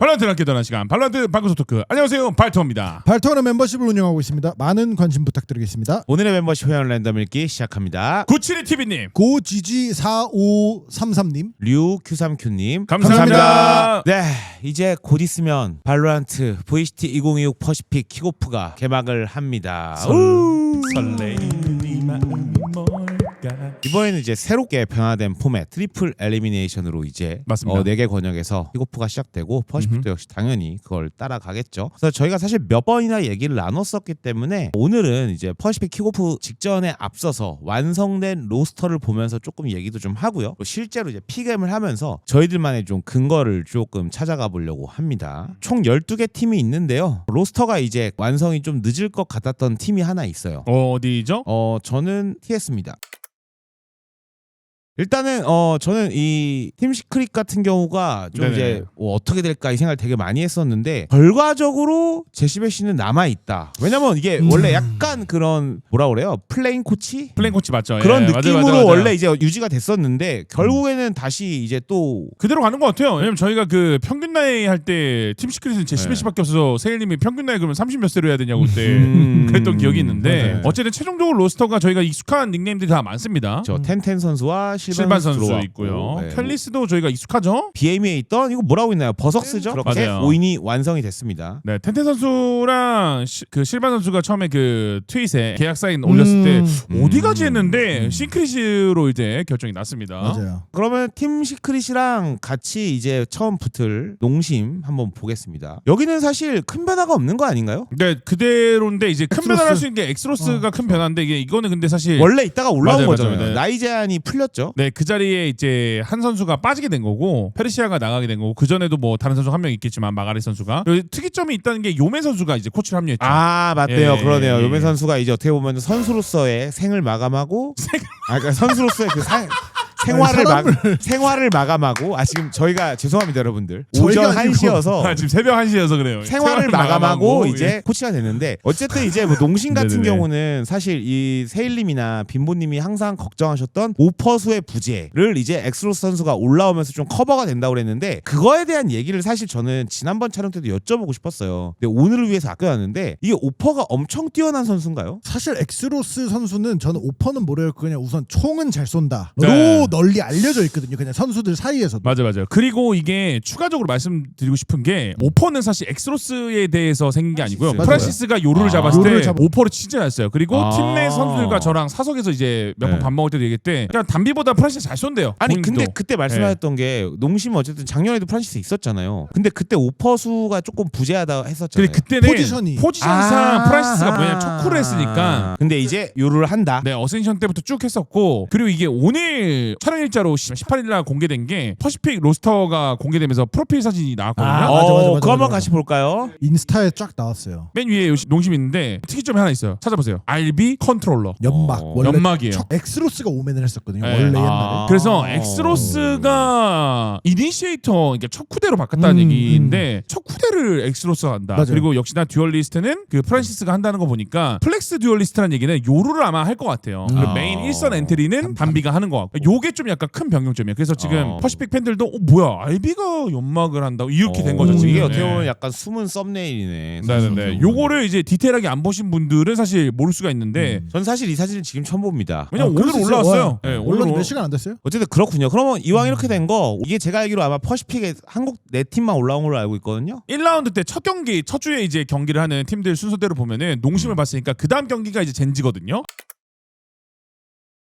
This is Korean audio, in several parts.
발로란트를 함께 떠나는 시간 발로란트 방구석 토크. 안녕하세요, 발토입니다. 발토는 멤버십을 운영하고 있습니다. 많은 관심 부탁드리겠습니다. 오늘의 멤버십 회원 랜덤 읽기 시작합니다. 972TV님, 고지지4533님, 류Q3Q님 감사합니다. 네, 이제 곧 있으면 발로란트 VCT 2026 퍼시픽 킥오프가 개막을 합니다. 설레이는 이 마음이 뭘까? 이번에는 이제 새롭게 변화된 포맷 트리플 엘리미네이션으로 이제 맞습니다. 4개 권역에서 킥오프가 시작되고 퍼시픽도 역시 당연히 그걸 따라가겠죠. 그래서 저희가 사실 몇 번이나 얘기를 나눴었기 때문에 오늘은 이제 퍼시픽 킥오프 직전에 앞서서 완성된 로스터를 보면서 조금 얘기도 좀 하고요. 실제로 이제 피겜을 하면서 저희들만의 좀 근거를 조금 찾아가 보려고 합니다. 총 12개 팀이 있는데요. 로스터가 이제 완성이 좀 늦을 것 같았던 팀이 하나 있어요. 어디죠? 저는 TS입니다. 일단은 저는 이 팀 시크릿 같은 경우가 좀 네네. 이제 어떻게 될까 이 생각을 되게 많이 했었는데 결과적으로 제시베시는 남아 있다. 왜냐면 이게 원래 약간 그런 뭐라 그래요? 플레인 코치? 플레인 코치 맞죠? 그런 예, 느낌으로 맞아요. 원래 이제 유지가 됐었는데 결국에는 다시 이제 또 그대로 가는 것 같아요. 왜냐면 저희가 그 평균 나이 할 때 팀 시크릿은 제 10회씩밖에 없어서 세일님이 평균 나이 그러면 30몇 세로 해야 되냐고 그때 그랬던 기억이 있는데 맞아요. 어쨌든 최종적으로 로스터가 저희가 익숙한 닉네임들이 다 많습니다. 저 텐텐 선수와 실반 선수 들어왔고, 있고요. 네. 켈리스도 저희가 익숙하죠. BM에 있던 이거 뭐라고 있나요? 버석스죠? 그렇게 맞아요. 5인이 완성이 됐습니다. 네, 텐텐 선수랑 그 실반 선수가 처음에 그 트윗에 계약 사인 올렸을 때 어디 가지 했는데 시크릿으로 이제 결정이 났습니다. 맞아요. 그러면 팀 시크릿이랑 같이 이제 처음 붙을 농심 한번 보겠습니다. 여기는 사실 큰 변화가 없는 거 아닌가요? 네, 그대로인데 이제 큰 엑스로스. 변화를 할 수 있는 게 엑스로스가 큰 변화인데 이거는 근데 사실 원래 있다가 올라온 맞아요, 거잖아요. 맞아요. 네. 나이 제한이 풀렸죠. 네, 그 자리에 이제 한 선수가 빠지게 된 거고 페르시아가 나가게 된 거고 그 전에도 뭐 다른 선수 한 명 있겠지만 마가리 선수가 여기 특이점이 있다는 게 요메 선수가 이제 코치를 합류했죠. 아 맞네요. 예, 그러네요. 예, 예. 요메 선수가 이제 어떻게 보면 선수로서의 생을 마감하고 그러니까 선수로서의 그 생활을 마감하고 지금 저희가 죄송합니다 여러분들 오전 저희가 아니고. 1시여서 지금 새벽 1시여서 그래요. 생활을 마감하고 이제 예. 코치가 됐는데 어쨌든 이제 뭐 농심 같은 네네네. 경우는 사실 이 세일님이나 빈보님이 항상 걱정하셨던 오퍼수의 부재를 이제 엑스로스 선수가 올라오면서 좀 커버가 된다고 그랬는데 그거에 대한 얘기를 사실 저는 지난번 촬영 때도 여쭤보고 싶었어요. 근데 오늘을 위해서 아껴놨는데 이게 오퍼가 엄청 뛰어난 선수인가요? 사실 엑스로스 선수는 저는 오퍼는 모르겠고 그냥 우선 총은 잘 쏜다로 네. 널리 알려져 있거든요. 그냥 선수들 사이에서도. 맞아요. 그리고 이게 추가적으로 말씀드리고 싶은 게 오퍼는 사실 엑스로스에 대해서 생긴 게 아니고요. 맞아요. 프란시스가 요루를 잡았을 요루를 때 오퍼를 진짜 잘했어요. 그리고 아. 팀 내 선수들과 저랑 사석에서 이제 몇 번 네. 밥 먹을 때도 얘기했대. 그냥 담비보다 프란시스 잘 쏜대요. 아니 본인도. 근데 그때 말씀하셨던 게 농심 어쨌든 작년에도 프란시스 있었잖아요. 근데 그때 오퍼수가 조금 부재하다 했었잖아요. 근데 그때는 포지션이. 포지션상 프란시스가 뭐냐면 초크를 했으니까 근데 이제 요루를 한다. 네, 어센션 때부터 쭉 했었고 그리고 이게 오늘 촬영 일자로 18일 날 공개된 게 퍼시픽 로스터가 공개되면서 프로필 사진이 나왔거든요. 맞아, 그거 한번 맞아. 같이 볼까요? 인스타에 쫙 나왔어요. 맨 위에 농심이 있는데 특이점이 하나 있어요. 찾아보세요. RB 컨트롤러. 연막. 원래 연막이에요. 엑스로스가 오맨을 했었거든요. 네. 원래 옛날에. 그래서 엑스로스가 이니시에이터 그러니까 척후대로 바꿨다는 얘기인데 척후대를 엑스로스가 한다. 맞아요. 그리고 역시나 듀얼리스트는 그 프란시스가 한다는 거 보니까 플렉스 듀얼리스트라는 얘기는 요루를 아마 할 것 같아요. 그 메인 1선 엔트리는 담비가 하는 것 같고 요게 좀 약간 큰 변경점이에요. 그래서 지금 퍼시픽 팬들도 뭐야 RB가 연막을 한다고 이렇게 된 거죠. 지금. 이게 어떻게 네. 보면 약간 숨은 썸네일이네. 네네네. 요거를 이제 디테일하게 안 보신 분들은 사실 모를 수가 있는데 전 사실 이 사진을 지금 처음 봅니다. 왜냐면 그럴 오늘 수 있어요. 올라왔어요. 네, 물론 오늘 몇 시간 안 됐어요? 어쨌든 그렇군요. 그러면 이왕 이렇게 된 거 이게 제가 알기로 아마 퍼시픽에 한국 네 팀만 올라온 걸로 알고 있거든요. 1라운드 때 첫 경기 첫 주에 이제 경기를 하는 팀들 순서대로 보면은 농심을 봤으니까 그 다음 경기가 이제 젠지거든요.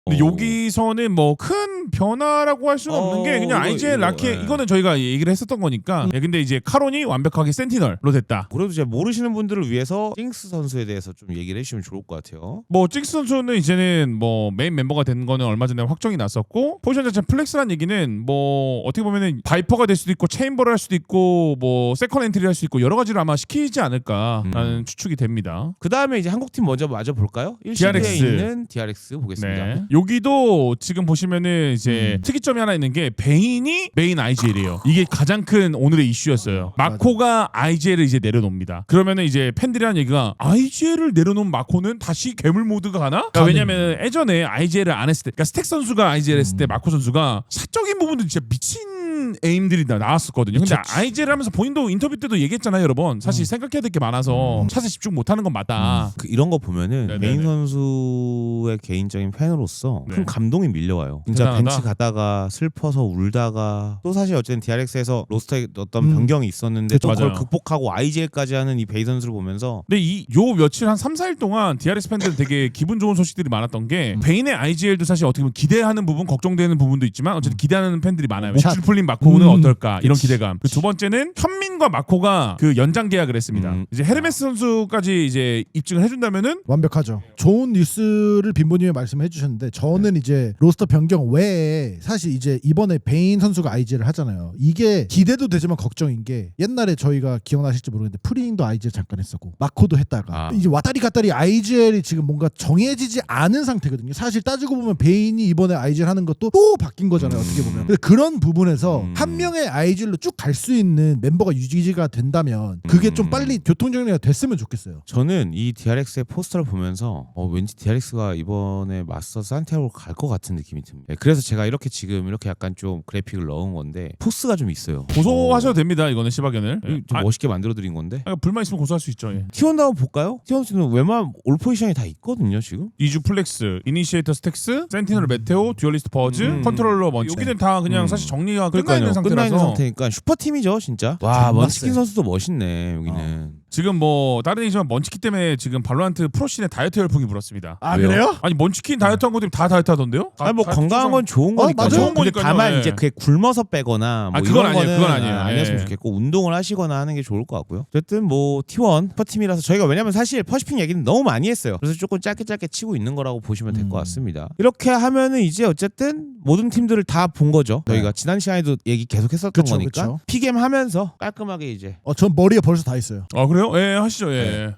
근데 여기서는 뭐 큰 변화라고 할 수는 없는 게 그냥 IGL 라키에 이거는 저희가 얘기를 했었던 거니까 근데 이제 카론이 완벽하게 센티널로 됐다. 그래도 이제 모르시는 분들을 위해서 징스 선수에 대해서 좀 얘기를 해주시면 좋을 것 같아요. 뭐 징스 선수는 이제는 뭐 메인 멤버가 된 거는 얼마 전에 확정이 났었고 포지션 자체 플렉스란 얘기는 뭐 어떻게 보면은 바이퍼가 될 수도 있고 체인버를 할 수도 있고 뭐 세컨 엔트리 할 수 있고 여러 가지를 아마 시키지 않을까라는 추측이 됩니다. 그 다음에 이제 한국 팀 먼저 마저 볼까요? 1시드에 DRX. 있는 DRX 보겠습니다. 네. 여기도 지금 보시면은 이제 특이점이 하나 있는 게 베인이 메인 IGL이에요. 이게 가장 큰 오늘의 이슈였어요. 마코가 IGL을 이제 내려놓습니다. 그러면은 이제 팬들이 하는 얘기가 IGL을 내려놓은 마코는 다시 괴물 모드가 가나? 그러니까 왜냐면 예전에 IGL을 안 했을 때, 그러니까 스택 선수가 IGL 했을 때 마코 선수가 사적인 부분도 진짜 미친 에임들이 나왔었거든요. 근데 IGL을 하면서 본인도 인터뷰 때도 얘기했잖아요, 여러 번. 사실 생각해야 될 게 많아서 샷에 집중 못하는 건 맞다. 이런 거 보면은 네네네. 베인 선수의 개인적인 팬으로서 네. 큰 감동이 밀려와요. 진짜 대단하다. 벤치 가다가 슬퍼서 울다가 또 사실 어쨌든 DRX에서 로스터에 어떤 변경이 있었는데 또 그걸 맞아요. 극복하고 IGL까지 하는 이 베인 선수를 보면서 근데 요 며칠 한 3, 4일 동안 DRX 팬들 되게 기분 좋은 소식들이 많았던 게 베인의 IGL도 사실 어떻게 보면 기대하는 부분, 걱정되는 부분도 있지만 어쨌든 기대하는 팬들이 많아요. 목줄 풀린 마코는 어떨까 이런 기대감. 그 두 번째는 현민과 마코가 그 연장 계약을 했습니다. 이제 헤르메스 선수까지 이제 입증을 해준다면은 완벽하죠. 좋은 뉴스를 빈보님이 말씀해 주셨는데 저는 이제 로스터 변경 외에 사실 이제 이번에 베인 선수가 IGL을 하잖아요. 이게 기대도 되지만 걱정인 게 옛날에 저희가 기억나실지 모르겠는데 프리잉도 IGL 잠깐 했었고 마코도 했다가 이제 왔다리 갔다리 IGL이 지금 뭔가 정해지지 않은 상태거든요. 사실 따지고 보면 베인이 이번에 IGL 하는 것도 또 바뀐 거잖아요. 어떻게 보면. 근데 그런 부분에서 한 명의 IGL로 쭉 갈 수 있는 멤버가 유지가 된다면 그게 좀 빨리 교통정리가 됐으면 좋겠어요. 저는 이 DRX의 포스터를 보면서 왠지 DRX가 이번에 맞서 산티아고로 갈 것 같은 느낌이 듭니다. 네, 그래서 제가 이렇게 지금 이렇게 약간 좀 그래픽을 넣은 건데 포스가 좀 있어요. 고소하셔도 됩니다. 이거는 시바견을. 좀 멋있게 만들어드린 건데 불만 있으면 고소할 수 있죠. 예. T1도 한번 볼까요? T1는 웬만하면 올 포지션이 다 있거든요 지금. 이주 플렉스, 이니시에이터 스택스, 센티널 메테오, 듀얼리스트 버즈, 컨트롤러 먼치. 여기는 다 그냥 사실 정리가 끝나 있는 상태라서. 끝나 있는 상태니까 슈퍼팀이죠 진짜. 와 먼치킨 선수도 멋있네 여기는. 지금 뭐 다른 얘기지만 먼치킨 때문에 지금 발로란트 프로씬에 다이어트 열풍이 불었습니다. 아 왜요? 그래요? 아니 먼치킨 다이어트 한 것들이 다 다이어트 하던데요? 아니 뭐 건강한 건 좋은 거니까. 맞아요. 좋은 근데 거니까요. 다만 예. 이제 그게 굶어서 빼거나 뭐 그건 이런 아니에요. 거는 그건 아니에요. 안 했으면 예. 좋겠고 운동을 하시거나 하는 게 좋을 것 같고요. 어쨌든 뭐 T1 슈퍼팀이라서 저희가 왜냐면 사실 퍼시픽 얘기는 너무 많이 했어요. 그래서 조금 짧게 치고 있는 거라고 보시면 될 것 같습니다. 이렇게 하면은 이제 어쨌든 모든 팀들을 다 본 거죠. 저희가 지난 시간에도 얘기 계속 했었던 그쵸, 거니까 그쵸. 피겜 하면서 깔끔하게 이제 전 머리에 벌써 다 있어요. 아 그래요? 예 하시죠. 예.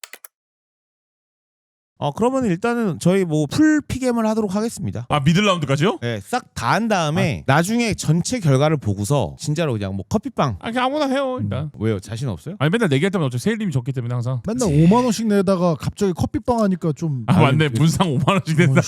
그러면 일단은 저희 뭐 풀 피겜을 하도록 하겠습니다. 아 미들 라운드까지요? 네, 싹 다 한 다음에 나중에 전체 결과를 보고서 진짜로 그냥 뭐 커피빵. 아 그냥 아무나 해요 일단. 왜요? 자신 없어요? 아니 맨날 내기할 때마다 어차피 세일님이 적기 때문에 항상. 맨날 5만 원씩 내다가 갑자기 커피빵 하니까 좀 아 맞네 문상 5만 원씩 된다.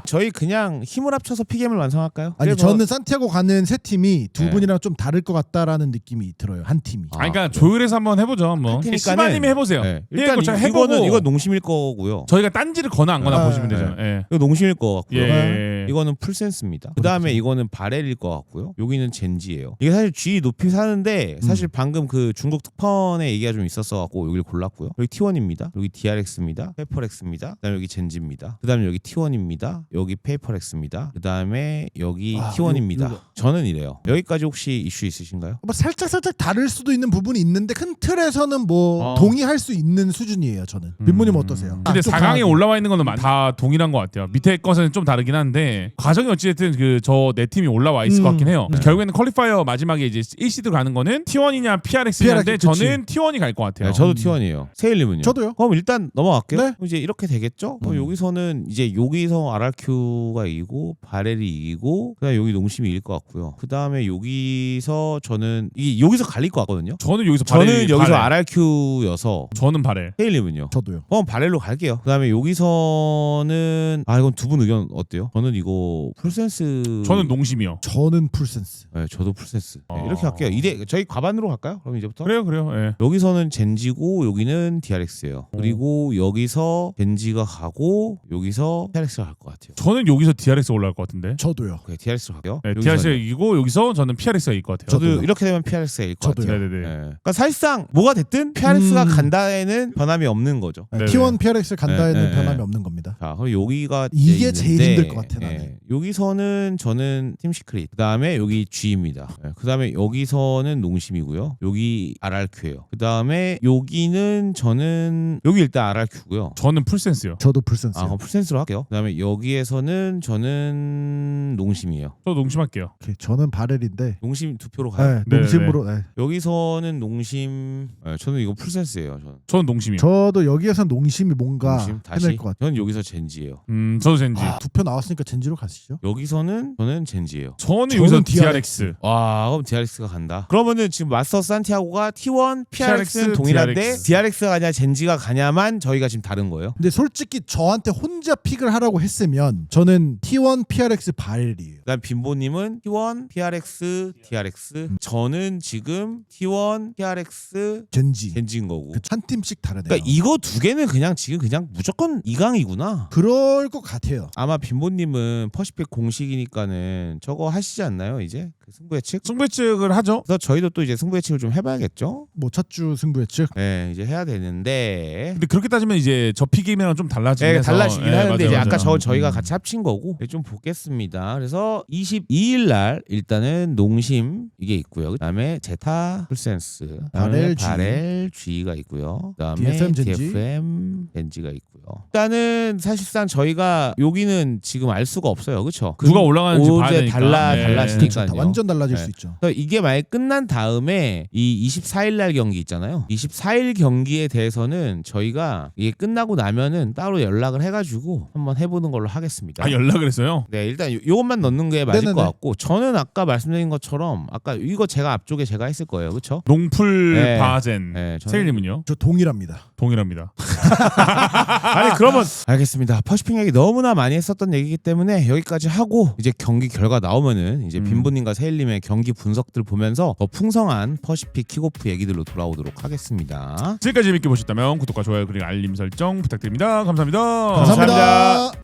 저희 그냥 힘을 합쳐서 피겜을 완성할까요? 아니 그래서- 저는 산티아고 가는 세 팀이 두 네. 분이랑 좀 다를 것 같다라는 느낌이 들어요. 한 팀이. 아니 그러니까 조율해서 한번 해보죠 한번. 테니까는- 시바님이 해보세요. 네. 예, 일단 이거 해보고 이건 농심일 거고요. 저희가 딴지를 거나 안 거나 아, 보시면 되죠. 예. 이거 농심일 거 같고요. 예. 이거는 풀센스입니다. 그 다음에 이거는 바렐일 것 같고요. 여기는 젠지예요. 이게 사실 G 높이 사는데 사실 방금 그 중국 특펀의 얘기가 좀 있었어 갖고 여기를 골랐고요. 여기 T1입니다. 여기 DRX입니다. 페이퍼렉스입니다. 그다음에 여기 젠지입니다. 그다음에 여기 T1입니다. 여기 페이퍼렉스입니다. 그다음에 여기 T1입니다. 요거. 저는 이래요. 여기까지 혹시 이슈 있으신가요? 뭐 살짝 다를 수도 있는 부분이 있는데 큰 틀에서는 뭐 동의할 수 있는 수준이에요. 저는. 빈모님 어떠세요? 근데 좀 4강에 강하게. 올라와 있는 거는 다 동일한 것 같아요. 밑에 것은 좀 다르긴 한데 과정이 어찌됐든 그 저 네 팀이 올라와 있을 것 같긴 해요. 결국에는 퀄리파이어 마지막에 이제 1시드 가는 거는 T1이냐 PRX냐인데 그치. 저는 T1이 갈 것 같아요. 네, 저도 T1이에요. 세일님은요? 저도요. 그럼 일단 넘어갈게요. 네. 이제 이렇게 되겠죠? 그럼 여기서는 이제 여기서 RRQ가 이기고 바렐이 이기고 그다음에 여기 농심이 이길 것 같고요. 그다음에 여기서 저는 여기서 갈릴 것 같거든요. 저는 여기서 저는 바렐, 여기서 바렐. RRQ여서 저는 바렐. 세일님은요? 저도요. 그럼 바렐로 갈게요. 그다음에 여기서는 이건 두 분 의견 어때요? 저는 이거 풀센스. 저는 농심이요. 저는 풀센스. 네, 저도 풀센스. 네, 이렇게 할게요. 저희 과반으로 갈까요? 그럼 이제부터. 그래요. 예. 여기서는 젠지고 여기는 DRX예요. 그리고 여기서 젠지가 가고 여기서 DRX가 갈 것 같아요. 저는 여기서 DRX 올라갈 것 같은데. 저도요. 오케이, DRX로 갈게요. 네, 여기서는. DRX가 이기고 여기서 저는 PRX가 이길 것 같아요. 저도 저도요. 이렇게 되면 PRX가 이길 것 저도요. 같아요. 네네네. 네. 그러니까 사실상 뭐가 됐든 PRX가 간다에는 변함이 없는 거죠. 네네. T1 PRX 간다에는 네, 변함이 네. 없는 겁니다. 자, 그럼 여기가 이게 이제 제일 있는데, 힘들 것 같아, 나는. 여기서는 저는 팀 시크릿. 그다음에 여기 G입니다. 그다음에 여기서는 농심이고요. 여기 RRQ예요. 그다음에 여기는 저는 여기 일단 RRQ고요. 저는 풀센스요. 저도 풀센스. 그럼 풀센스로 할게요. 그다음에 여기에서는 저는 농심이에요. 저 농심할게요. 오케이, 저는 바렐인데. 농심 두 표로 가요. 네, 농심으로. 네. 여기서는 농심. 저는 이거 풀센스예요. 저는. 저는 농심이요. 저도 여기에서 농심이 뭔가 뭔가 농심 다시. 해낼 것 같아요. 저는 여기서 젠지예요. 저도 젠지. 두 표 나왔으니까 젠지로 가시죠. 여기서는 저는 젠지예요. 저는 여기서 저는 DRX. 와, 그럼 DRX가 간다. 그러면은 지금 마스터 산티아고가 T1, PRX는 PRX, 동일한데 DRX가 가냐 젠지가 가냐만 저희가 지금 다른 거예요. 근데 솔직히 저한테 혼자 픽을 하라고 했으면 저는 T1 PRX 바렐이에요. 그다음 빈보님은 T1, PRX, DRX. 저는 지금 T1, PRX, 젠지. 젠지인 거고. 한 팀씩 다르네요. 그러니까 이거 두 개는 그냥 지금 그냥 무조건 2강이구나. 그럴 것 같아요. 아마 빈보님은 퍼시픽 공식이니까는 저거 하시지 않나요 이제 그 승부 예측? 승부 예측을 하죠. 그래서 저희도 또 이제 승부 예측을 좀 해봐야겠죠. 뭐 첫주 승부 예측. 네, 이제 해야 되는데. 근데 그렇게 따지면 이제 저 피게임이랑 좀 달라지긴 네, 해서. 달라지긴 네, 하는데 맞아요, 이제 맞아요. 아까 저희가 같이 합친 거고 좀 보겠습니다. 그래서 22일 날 일단은 농심 이게 있고요. 그다음에 제타 풀센스, 바렐 G. 바렐 G가 있고요. 그다음에 DFM 젠지. DFM 젠지가 있고요. 일단은 사실상 저희가 여기는 지금 알 수가 없어요, 그렇죠? 누가 올라가는지 봐야 어제 되니까. 달라지니까요. 완전 달라질 네. 수 있죠. 그러니까 이게 만약 끝난 다음에 이 24일 날 경기 있잖아요. 24일 경기에 대해서는 저희가 이게 끝나고 나면은 따로 연락을 해가지고 한번 해보는 걸로 하겠습니다. 아 연락을 했어요. 네, 일단 요것만 넣는 게 맞을 네네네. 것 같고 저는 아까 말씀드린 것처럼 아까 이거 제가 앞쪽에 제가 했을 거예요, 그렇죠? 농풀 네. 바젠. 네, 저는- 세일님은요? 저 동일합니다. 동일합니다. 아니 그러면 알겠습니다. 퍼시픽 얘기 너무나 많이 했었던 얘기이기 때문에 여기까지 하고 이제 경기 결과 나오면은 이제 빈보님과 세일님의 경기 분석들 보면서 더 풍성한 퍼시픽 킥오프 얘기들로 돌아오도록 하겠습니다. 지금까지 재밌게 보셨다면 구독과 좋아요 그리고 알림 설정 부탁드립니다. 감사합니다. 감사합니다.